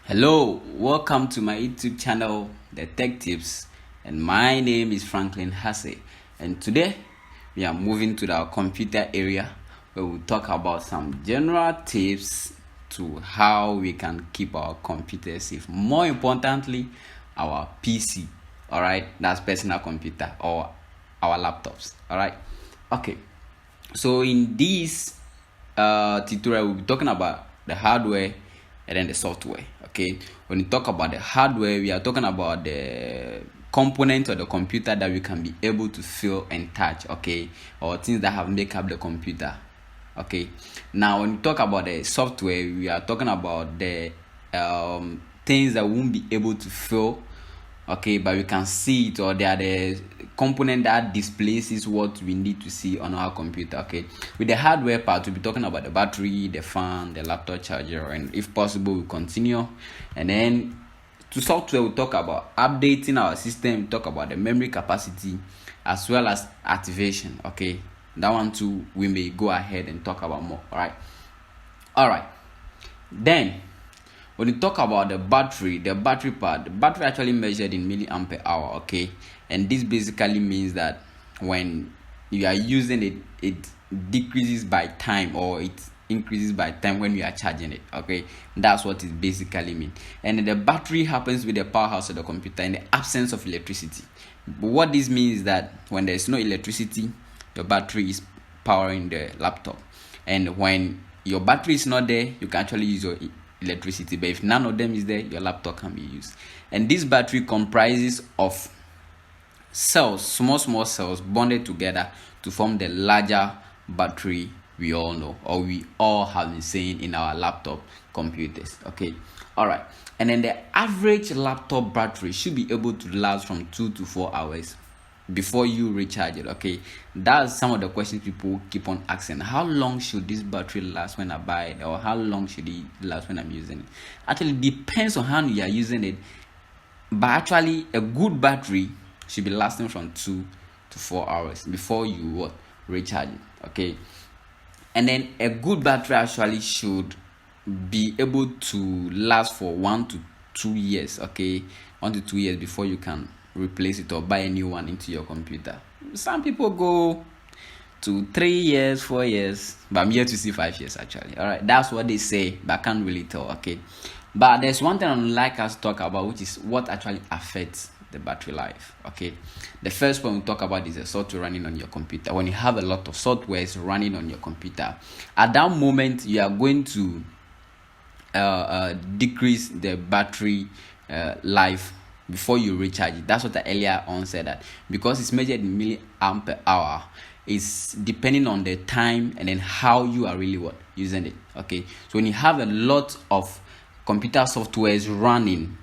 Hello, welcome to my YouTube channel, The Tech Tips, and my name is Franklin Hassey. And today we are moving to our computer area where we'll talk about some general tips to how we can keep our computer safe. More importantly, our PC. All right, that's personal computer or our laptops. All right, okay. So in this tutorial, we'll be talking about the hardware and then the software. Okay, when we talk about the hardware, we are talking about the components of the computer that we can be able to feel and touch, okay, or things that have make up the computer. Okay, now when we talk about the software, we are talking about the things that we won't be able to feel, okay, but we can see it, or they are the component that displaces what we need to see on our computer. Okay, with the hardware part, we'll be talking about the battery, the fan, the laptop charger, and if possible we'll continue. And then to software, we'll talk about updating our system, we'll talk about the memory capacity as well as activation. Okay, that one too we may go ahead and talk about more. All right, then when you talk about the battery part, the battery actually measured in milliampere hour. Okay, and this basically means that when you are using it, it decreases by time, or it increases by time when you are charging it. Okay, that's what it basically means. And the battery happens with the powerhouse of the computer in the absence of electricity. But what this means is that when there is no electricity, your battery is powering the laptop, and when your battery is not there, you can actually use your electricity. But if none of them is there, your laptop can be used. And this battery comprises of cells, small cells bonded together to form the larger battery we all know, or we all have been saying in our laptop computers. Okay, all right. And then the average laptop battery should be able to last from 2 to 4 hours before you recharge it. Okay, that's some of the questions people keep on asking. How long should this battery last when I buy it, or how long should it last when I'm using it? Actually, it depends on how you are using it, but actually a good battery should be lasting from 2 to 4 hours before you recharge it. Okay, and then a good battery actually should be able to last for 1 to 2 years. Okay, 1 to 2 years before you can replace it or buy a new one into your computer. Some people go to 3 years, 4 years, but I'm here to see 5 years actually. All right, that's what they say, but I can't really tell. Okay, but there's one thing I'd like us to talk about, which is what actually affects the battery life. Okay, the first one we talk about is the software running on your computer. When you have a lot of softwares running on your computer, at that moment you are going to decrease the battery life before you recharge it. That's what I earlier on said, that because it's measured in milliampere hour, it's depending on the time and then how you are really using it. Okay, so when you have a lot of computer softwares running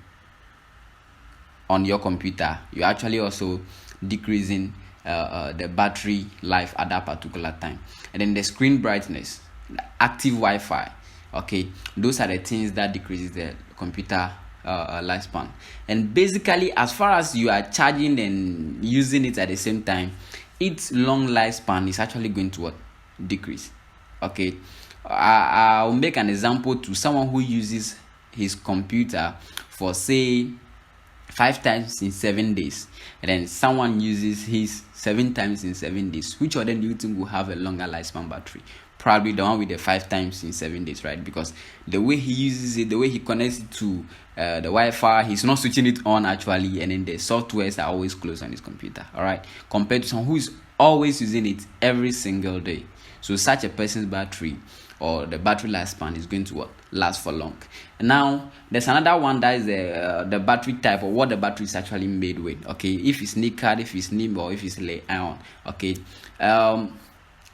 on your computer, you're actually also decreasing the battery life at that particular time. And then the screen brightness, the active Wi-Fi, okay, those are the things that decreases the computer lifespan. And basically, as far as you are charging and using it at the same time, its long lifespan is actually going to decrease. Okay, I'll make an example to someone who uses his computer for say 5 times in 7 days, and then someone uses his 7 times in 7 days. Which of them do you think will have a longer lifespan battery? Probably the one with the 5 times in 7 days, right? Because the way he uses it, the way he connects it to the Wi-Fi, he's not switching it on actually, and then the softwares are always closed on his computer. All right, compared to someone who is always using it every single day. So such a person's battery, or the battery lifespan, is going to last for long. Now there's another one, that is the battery type, or what the battery is actually made with. Okay, if it's nickel, if it's nickel, or if it's iron. Okay,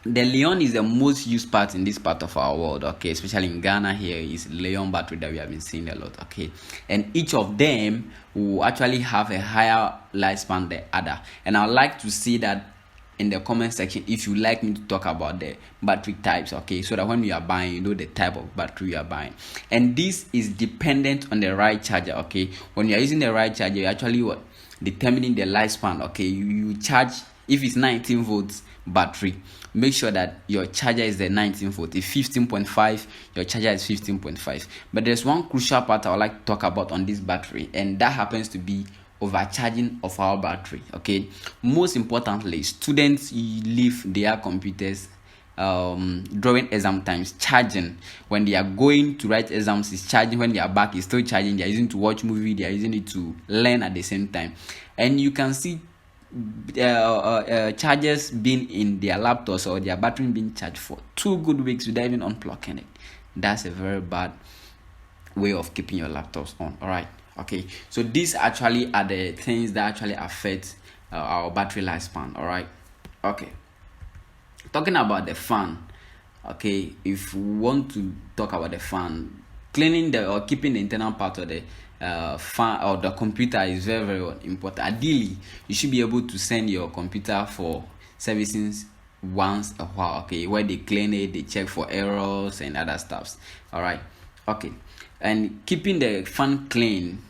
the Leon is the most used part in this part of our world. Okay, especially in Ghana here is Leon battery that we have been seeing a lot. Okay, and each of them will actually have a higher lifespan than other. And I'd like to see that in the comment section if you like me to talk about the battery types. Okay, so that when you are buying, you know the type of battery you are buying. And this is dependent on the right charger. Okay, when you are using the right charger, you actually determining the lifespan. Okay, you charge, if it's 19 volts, battery, make sure that your charger is the 1940 15.5. Your charger is 15.5. But there's one crucial part I would like to talk about on this battery, and that happens to be overcharging of our battery. Okay, most importantly, students leave their computers during exam times charging. When they are going to write exams, is charging. When they are back, is still charging. They are using it to watch movie, they are using it to learn at the same time. And you can see chargers being in their laptops or their battery being charged for 2 good weeks without even unplugging it. That's a very bad way of keeping your laptops on. All right, okay, so these actually are the things that actually affect our battery lifespan. All right, okay, talking about the fan. Okay, if we want to talk about the fan, cleaning the or keeping the internal part of the fan or the computer is very, very important. Ideally, you should be able to send your computer for servicing once a while, okay, where they clean it, they check for errors and other stuffs. All right, okay, and keeping the fan clean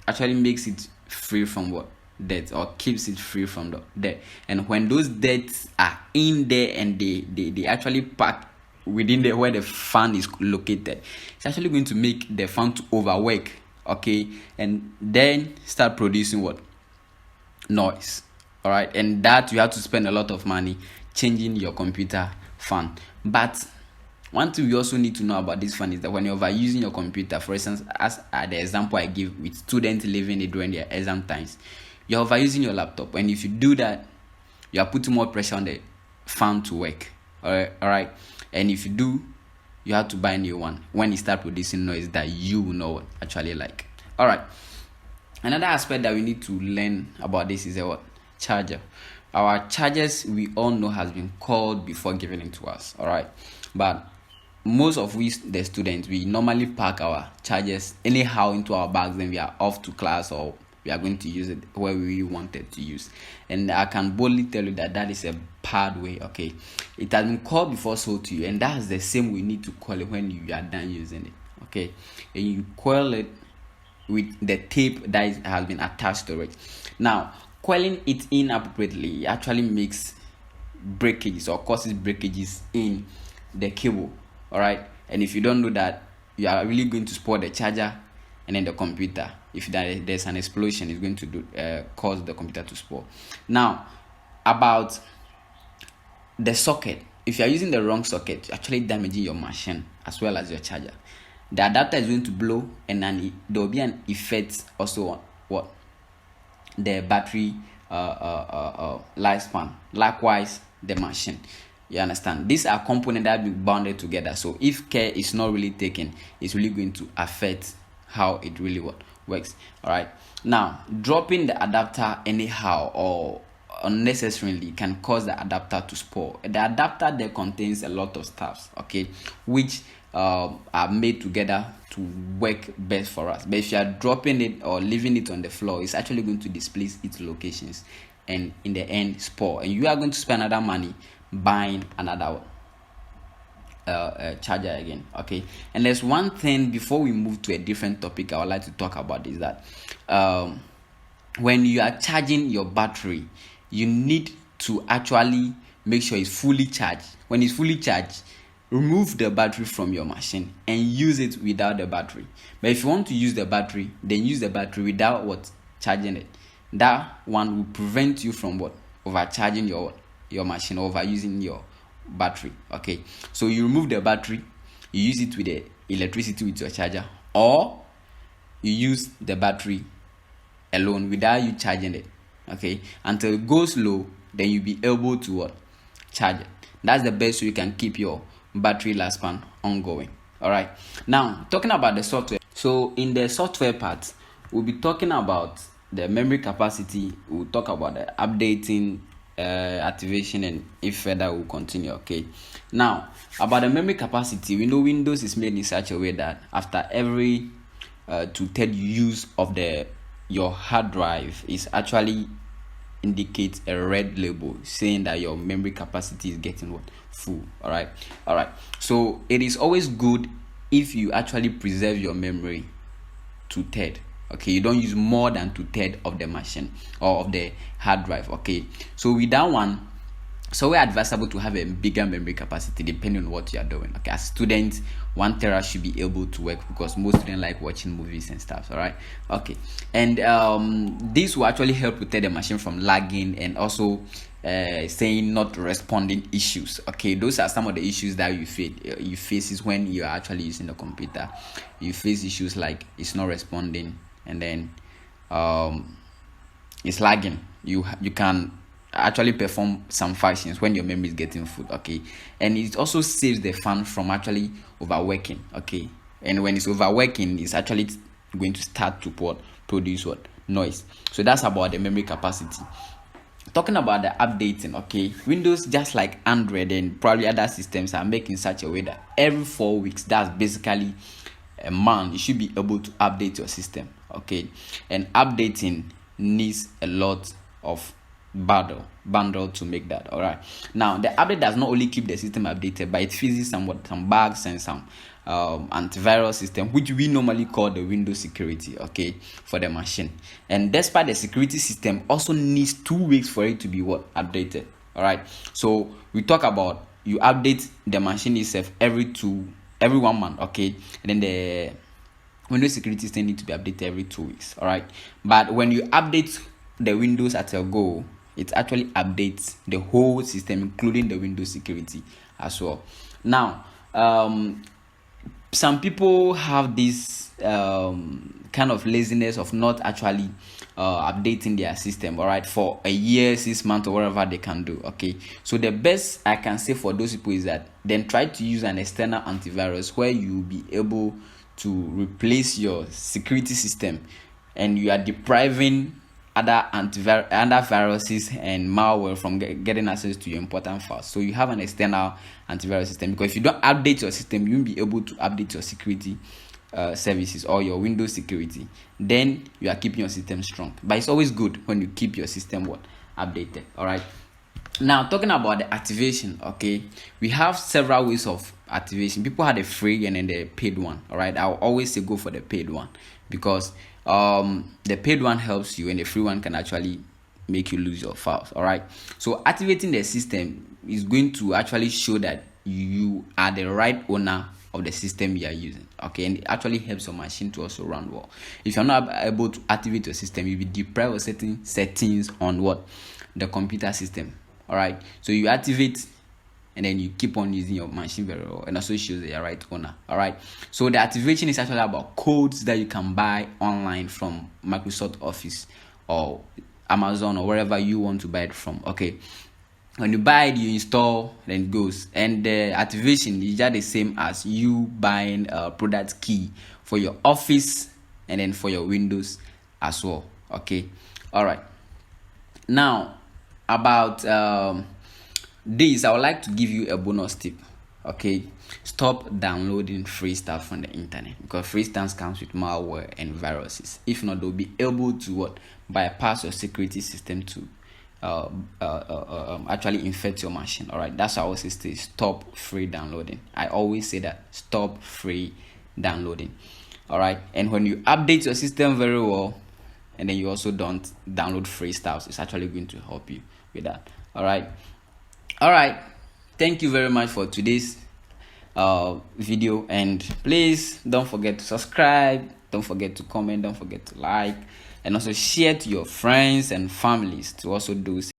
actually makes it free from what dirt, or keeps it free from the dirt. And when those dirts are in there and they actually pack within the where the fan is located, it's actually going to make the fan to overwork, okay, and then start producing what? Noise. All right, and that you have to spend a lot of money changing your computer fan. But one thing we also need to know about this fan is that when you're overusing your computer, for instance, as the example I give with students leaving it during their exam times, you're overusing your laptop, and if you do that, you are putting more pressure on the fan to work. All right, and if you do, you have to buy a new one when it start producing noise that you know actually like. All right, another aspect that we need to learn about this is what? Charger. Our chargers, we all know, has been called before giving it to us. All right, but most of we, the students, we normally pack our chargers anyhow into our bags when we are off to class, or we are going to use it where we wanted to use. And I can boldly tell you that that is a bad way. Okay, it has been called before sold to you, and that's the same we need to call it when you are done using it. Okay, and you coil it with the tape that has been attached to it. Now, coiling it inappropriately actually makes breakages or causes breakages in the cable. All right, and if you don't know that, you are really going to spoil the charger and then the computer. If there's an explosion, it's going to cause the computer to spoil. Now, about the socket, if you are using the wrong socket, you're actually damaging your machine as well as your charger. The adapter is going to blow, and then there will be an effect also on what? The battery lifespan. Likewise, the machine. You understand? These are components that have been bonded together. So if care is not really taken, it's really going to affect how it really works. All right. Now, dropping the adapter anyhow or unnecessarily can cause the adapter to spoil. The adapter there contains a lot of stuffs, okay, which are made together to work best for us. But if you are dropping it or leaving it on the floor, it's actually going to displace its locations and in the end spoil. And you are going to spend another money buying another charger again. Okay, and there's one thing before we move to a different topic I would like to talk about is that when you are charging your battery, you need to actually make sure it's fully charged. When it's fully charged, remove the battery from your machine and use it without the battery. But if you want to use the battery, then use the battery without charging it. That one will prevent you from overcharging your machine or overusing your battery. Okay, so you remove the battery, you use it with the electricity with your charger, or you use the battery alone without you charging it, okay, until it goes low, then you'll be able to charge it. That's the best way you can keep your battery lifespan ongoing. All right, now talking about the software. So in the software part, we'll be talking about the memory capacity. We'll talk about the updating, activation, and if further we'll continue. Okay, now about the memory capacity, we know Windows is made in such a way that after every 2/3 use of your hard drive is actually indicates a red label saying that your memory capacity is getting full. All right, so it is always good if you actually preserve your memory 2/3. Okay, you don't use more than 2/3 of the machine or of the hard drive. Okay, so with that one, So we're advisable to have a bigger memory capacity depending on what you are doing. Okay, as students, 1 tera should be able to work because most students like watching movies and stuff. All right, okay, and this will actually help protect the machine from lagging and also saying not responding issues. Okay, those are some of the issues that you face is when you are actually using the computer. You face issues like it's not responding, and then it's lagging. You can actually perform some functions when your memory is getting full. Okay, and it also saves the fan from actually overworking. Okay, and when it's overworking, it's actually going to start to produce what noise. So that's about the memory capacity. Talking about the updating, okay, Windows, just like Android and probably other systems, are making such a way that every 4 weeks, that's basically a month, you should be able to update your system. Okay, and updating needs a lot of bundle to make that. All right, now the update does not only keep the system updated, but it fixes some bugs and some antivirus system, which we normally call the Windows security, okay, for the machine. And despite the security system also needs 2 weeks for it to be updated. All right, so we talk about you update the machine itself every 1 month. Okay, and then the Windows security system need to be updated every 2 weeks. All right, but when you update the Windows at a go, it actually updates the whole system, including the Windows security as well. Now, some people have this kind of laziness of not actually updating their system, all right, for a year, 6 months, or whatever they can do. Okay, so the best I can say for those people is that then try to use an external antivirus where you'll be able to replace your security system, and you are depriving other viruses and malware from getting access to your important files. So you have an external antivirus system, because if you don't update your system, you won't be able to update your security services or your Windows security. Then you are keeping your system strong. But it's always good when you keep your system updated. All right, now talking about the activation, okay, we have several ways of activation. People had a free and then the paid one. All right, I'll always say go for the paid one, because the paid one helps you and the free one can actually make you lose your files. All right, so activating the system is going to actually show that you are the right owner of the system you are using. Okay, and it actually helps your machine to also run well. If you're not able to activate your system, you'll be deprived of certain settings on the computer system. All right, so you activate and then you keep on using your machine very well, and also shows that you're right owner. All right, so the activation is actually about codes that you can buy online from Microsoft Office or Amazon or wherever you want to buy it from. Okay, when you buy it, you install, then it goes, and the activation is just the same as you buying a product key for your Office and then for your Windows as well. Okay, all right, now about this, I would like to give you a bonus tip. Okay, stop downloading free stuff from the internet, because free stuff comes with malware and viruses. If not, they'll be able to bypass your security system to actually infect your machine. All right, that's how I always say stop free downloading. I always say that, stop free downloading. All right, and when you update your system very well, and then you also don't download free stuff, it's actually going to help you with that. All right, thank you very much for today's video, and please don't forget to subscribe, don't forget to comment, don't forget to like, and also share to your friends and families to also do same.